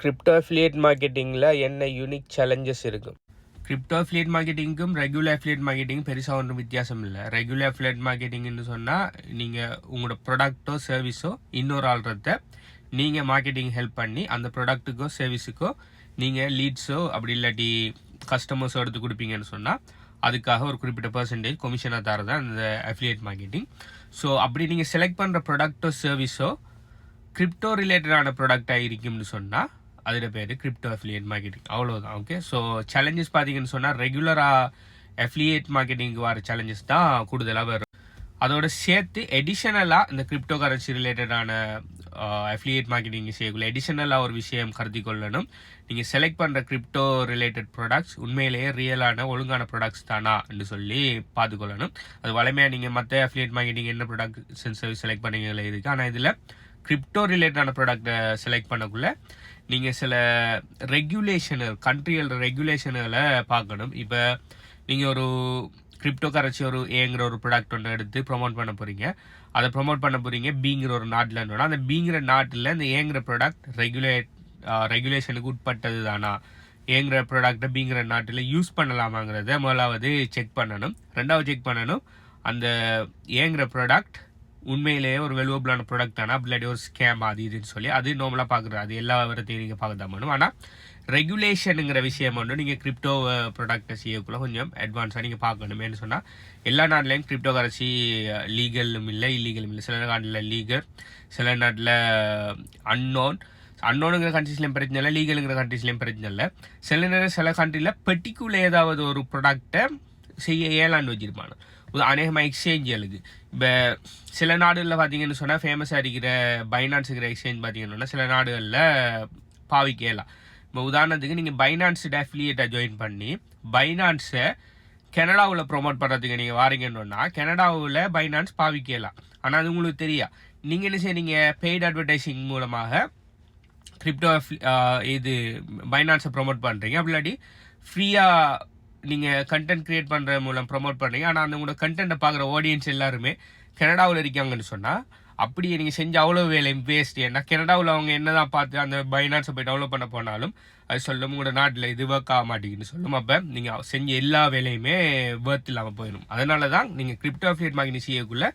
Crypto affiliate மார்க்கெட்டிங்கில் என்ன unique challenges இருக்கும்? கிரிப்டோ அஃபிலியேட் மார்க்கெட்டிங்கும் ரெகுலர் அஃபிலியேட் மார்க்கெட்டிங் பெருசாக ஒன்றும் வித்தியாசம் இல்லை. ரெகுலர் அஃபிலியேட் மார்க்கெட்டிங்னு சொன்னால் நீங்கள் உங்களோட ப்ராடக்ட்டோ சர்வீஸோ இன்னொரு ஆள்றத நீங்கள் மார்க்கெட்டிங் ஹெல்ப் பண்ணி அந்த ப்ராடக்ட்டுக்கோ சர்வீஸுக்கோ நீங்கள் லீட்ஸோ அப்படி இல்லாட்டி கஸ்டமர்ஸோ எடுத்து கொடுப்பீங்கன்னு சொன்னால் அதுக்காக ஒரு குறிப்பிட்ட பர்சன்டேஜ் கமிஷனாக தரது அந்த அஃபிலியேட் மார்க்கெட்டிங். ஸோ அப்படி நீங்கள் செலக்ட் பண்ணுற ப்ராடக்ட்டோ சர்வீஸோ கிரிப்டோ ரிலேட்டடான ப்ராடக்டாக இருக்கும்னு சொன்னால் அதோட பேர் கிரிப்டோ அஃபிலியேட் மார்க்கெட்டிங். அவ்வளோதான். ஓகே. ஸோ சேலஞ்சஸ் பார்த்தீங்கன்னு சொன்னால் ரெகுலராக அஃபிலியேட் மார்க்கெட்டிங்க்கு வர சேலஞ்சஸ் தான் கூடுதலாக வரும். அதோட சேர்த்து எடிஷனலாக இந்த கிரிப்டோ கரன்சி ரிலேட்டடான அஃபிலியேட் மார்க்கெட்டிங் செய்யக்குள்ள எடிஷனலாக ஒரு விஷயம் கருதி கொள்ளணும். நீங்கள் செலக்ட் பண்ணுற கிரிப்டோ ரிலேட்டட் ப்ராடக்ட்ஸ் உண்மையிலேயே ரியலான ஒழுங்கான ப்ராடக்ட்ஸ் தானான்னு சொல்லி பார்த்துக்கொள்ளணும். அது வளமையாக நீங்கள் மற்ற அஃபிலியேட் மார்க்கெட்டிங் என்ன ப்ராடக்ட் சர்வீஸ் செலக்ட் பண்ணீங்களே இருக்குது. ஆனால் இதில் கிரிப்டோ ரிலேட்டடான ப்ராடக்டை செலக்ட் பண்ணக்குள்ள நீங்கள் சில கண்ட்ரியோட ரெகுலேஷன்களை பார்க்கணும். இப்போ நீங்கள் ஒரு கிரிப்டோ கரன்சி ஏங்கிற ஒரு ப்ராடக்ட் ஒன்று எடுத்து ப்ரொமோட் பண்ண போகிறீங்க. அதை ப்ரொமோட் பண்ண போகிறீங்க பிங்கிற ஒரு நாட்டில்னா அந்த பிங்கிற நாட்டில் இந்த ஏங்குற ப்ராடக்ட் ரெகுலேஷனுக்கு உட்பட்டது தானா, ஏங்குற ப்ராடக்டை பிங்கிற நாட்டில் யூஸ் பண்ணலாமாங்கிறத முதலாவது செக் பண்ணணும். ரெண்டாவது செக் பண்ணணும் அந்த ஏங்குற ப்ராடக்ட் உண்மையிலேயே ஒரு வெலுவபிளான ப்ராடக்ட் தானே, அப்படி இல்லாட்டி ஒரு ஸ்கேம் அது இதுன்னு சொல்லி அது நார்மலாக பார்க்குறது. அது எல்லா விவரத்தையும் நீங்கள் பார்க்க தான் வேணும். ஆனால் ரெகுலேஷனுங்கிற விஷயம் வந்து நீங்கள் கிரிப்டோ ப்ராடக்டை செய்யக்குள்ள கொஞ்சம் அட்வான்ஸாக நீங்கள் பார்க்கணுமேனு சொன்னால் எல்லா நாட்டிலையும் கிரிப்டோ கரன்சி லீகலும் இல்லை இல்லீகலும் இல்லை. சில நாட்டில் லீகல், சில நாட்டில் அன்னோனுங்கிற கண்ட்ரிஸ்லையும் பிரச்சனை இல்லை, லீகலுங்கிற கண்ட்ரிஸ்லையும் பிரச்சனை இல்லை. சில கண்ட்ரியில் பெர்டிகுலர் ஏதாவது ஒரு ப்ராடக்டை செய்ய ஏலான்னு வச்சிருப்பாங்க. அநேகமாக எக்ஸ்சேஞ்சுகளுக்கு இப்போ சில நாடுகளில் பார்த்தீங்கன்னு சொன்னால் ஃபேமஸாக இருக்கிற பைனான்ஸுங்கிற எக்ஸ்சேஞ்ச் பார்த்தீங்கன்னா சில நாடுகளில் பாவிக்கலாம். இப்போ உதாரணத்துக்கு நீங்கள் பைனான்ஸோட அஃபிலியேட்டாக ஜாயின் பண்ணி பைனான்ஸை கனடாவில் ப்ரொமோட் பண்ணுறதுக்கு நீங்கள் வாரீங்கன்னா கனடாவில் பைனான்ஸ் பாவிக்கலாம். ஆனால் அது உங்களுக்கு தெரியா. நீங்கள் என்ன செய்ய நீங்கள் பெய்டு அட்வர்டைசிங் மூலமாக கிரிப்டோ பைனான்ஸை ப்ரொமோட் பண்ணுறீங்க. அப்படி இல்லாட்டி ஃப்ரீயாக நீங்கள் கண்டென்ட் கிரியேட் பண்ணுற மூலம் ப்ரொமோட் பண்ணுறீங்க. ஆனால் அந்த உங்களோட கண்டென்ட்டை பார்க்குற ஆடியன்ஸ் எல்லாருமே கனடாவில் இருக்காங்கன்னு சொன்னால் அப்படியே நீங்கள் செஞ்ச அவ்வளோ வேலை வேஸ்ட். ஏன்னா கனடாவில் அவங்க என்ன தான் பார்த்து அந்த பைனான்ஸை போய் டெவலப் பண்ண போனாலும் அது சொல்லும் உங்களோட நாட்டில் இது ஒர்க் ஆக மாட்டேங்குன்னு சொல்லும். அப்போ நீங்கள் செஞ்ச எல்லா வேலையுமே ஒர்த் இல்லாமல் போயிடும். அதனால தான் நீங்கள் கிரிப்டோ அஃபிலியேட் மார்க்கெட்டிங் செய்யக்குள்ள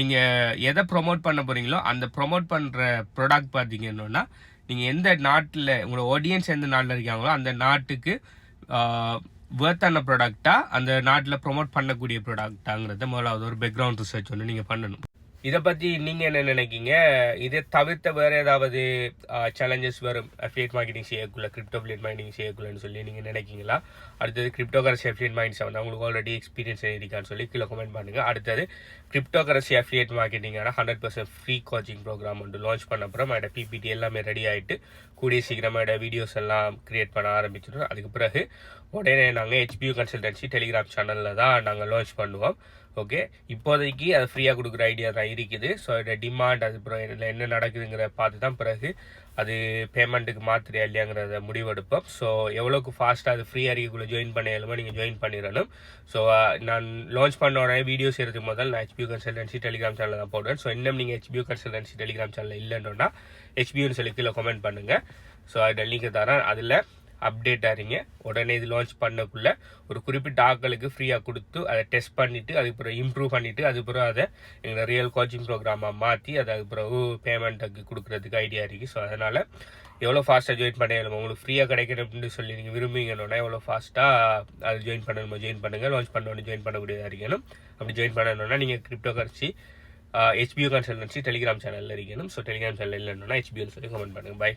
நீங்கள் எதை ப்ரொமோட் பண்ண போகிறீங்களோ அந்த ப்ரொமோட் பண்ணுற ப்ராடக்ட் பார்த்தீங்கன்னா நீங்கள் எந்த நாட்டில் உங்களோட ஆடியன்ஸ் எந்த நாட்டில் இருக்காங்களோ அந்த நாட்டுக்கு ஒர்த்தான ப்ராடக்டா அந்த நாட்டில் ப்ரொமோட் பண்ணக்கூடிய ப்ராடக்டாங்கிறத முதலாவது ஒரு பேக்ரவுண்ட் ரிசர்ச் ஒன்று நீங்கள் பண்ணணும். இதை பற்றி நீங்கள் என்ன நினைக்கிங்க? இதை தவிர்த்த வேறு ஏதாவது சேலஞ்சஸ் வரும் அஃபிலியேட் மார்க்கெட்டிங் செய்யக்குள்ள, கிரிப்டோ அஃபிலியேட் மார்க்கெட்டிங் செய்யக்குள்ளன்னு சொல்லி நீங்கள் நினைக்கிங்களா? அடுத்தது கிரிப்டோ கரன்சி அஃபிலியேட் மார்க்கெட்டிங் வந்து உங்களுக்கு ஆல்ரெடி எக்ஸ்பீரியன்ஸ் இருக்கான்னு சொல்லி கீழே கமெண்ட் பண்ணுங்கள். அடுத்தது கிரிப்டோ கரன்சி அஃபிலியேட் மார்க்கெட்டிங்கான 100% ஃப்ரீ கோச்சிங் ப்ரோக்ராம் வந்து லான்ச் பண்ண அப்புறம் அதோட பிபிடி எல்லாமே ரெடி ஆகிட்டு கூடிய சீக்கிரமாக வீடியோஸ் எல்லாம் கிரியேட் பண்ண ஆரம்பிச்சிடும். அதுக்கு பிறகு உடனே நாங்கள் HBU கன்சல்டன்சி டெலிகிராம் சேனலில் தான் நாங்கள் லான்ச் பண்ணுவோம். ஓகே, இப்போதைக்கு அது ஃப்ரீயாக கொடுக்குற ஐடியா தான் இருக்குது. ஸோ இதோட டிமாண்ட் அதுக்கப்புறம் இதில் என்ன நடக்குதுங்கிற பார்த்து தான் பிறகு அது பேமெண்ட்டுக்கு மாத்திரையா இல்லையாங்கிறத முடிவெடுப்போம். ஸோ எவ்வளோக்கு ஃபாஸ்ட்டாக அது ஃப்ரீயாக இருக்கக்குள்ளே ஜாயின் பண்ண இயலுமோ நீங்கள் ஜாயின் பண்ணிடணும். ஸோ நான் லான்ச் பண்ண உடனே வீடியோஸ் எடுத்துக்கு முதல் நான் HBU கன்சல்டன்சி டெலிகிராம் சேனலில் தான் போடுவேன். ஸோ இன்னும் நீங்கள் HBU கன்சல்டன்சி டெலிகிராம் சேனலில் இல்லைன்னா HBUன்னு சொல்லி கீழே கமெண்ட் பண்ணுங்கள். ஸோ அதில் லிங்க் தரேன். அதில் அப்டேட் ஆகிறீங்க. உடனே இது லான்ச் பண்ணக்குள்ள ஒரு குறிப்பிட்ட ஆட்களுக்கு ஃப்ரீயாக கொடுத்து அதை டெஸ்ட் பண்ணிவிட்டு அதுக்கப்புறம் இம்ப்ரூவ் பண்ணிவிட்டு அதுக்கப்புறம் அதை எங்களை ரியல் கோச்சிங் ப்ரோக்ராமாக மாற்றி அதை அதுக்கப்புறம் பேமெண்ட்டுக்கு கொடுக்குறதுக்கு ஐடியா இருக்குது. ஸோ அதனால் எவ்வளோ ஃபாஸ்ட்டாக ஜாயின் பண்ணணும் உங்களுக்கு ஃப்ரீயாக கிடைக்கணும் அப்படின்னு சொல்லி நீங்கள் விரும்புங்கன்னா எவ்வளோ ஃபாஸ்ட்டாக அது ஜாயின் பண்ணுங்கள். லான்ச் பண்ணோன்னு ஜாயின் பண்ணக்கூடியதாக இருக்கணும். அப்படி ஜாயின் பண்ணணுன்னா நீங்கள் crypto currency HBU consultancy Telegram சேனலில் இருக்கணும். ஸோ டெலிகிராம் சேனலில் இல்லைன்னா HBUன்னு சொல்லி கமெண்ட் பண்ணுங்கள். பை.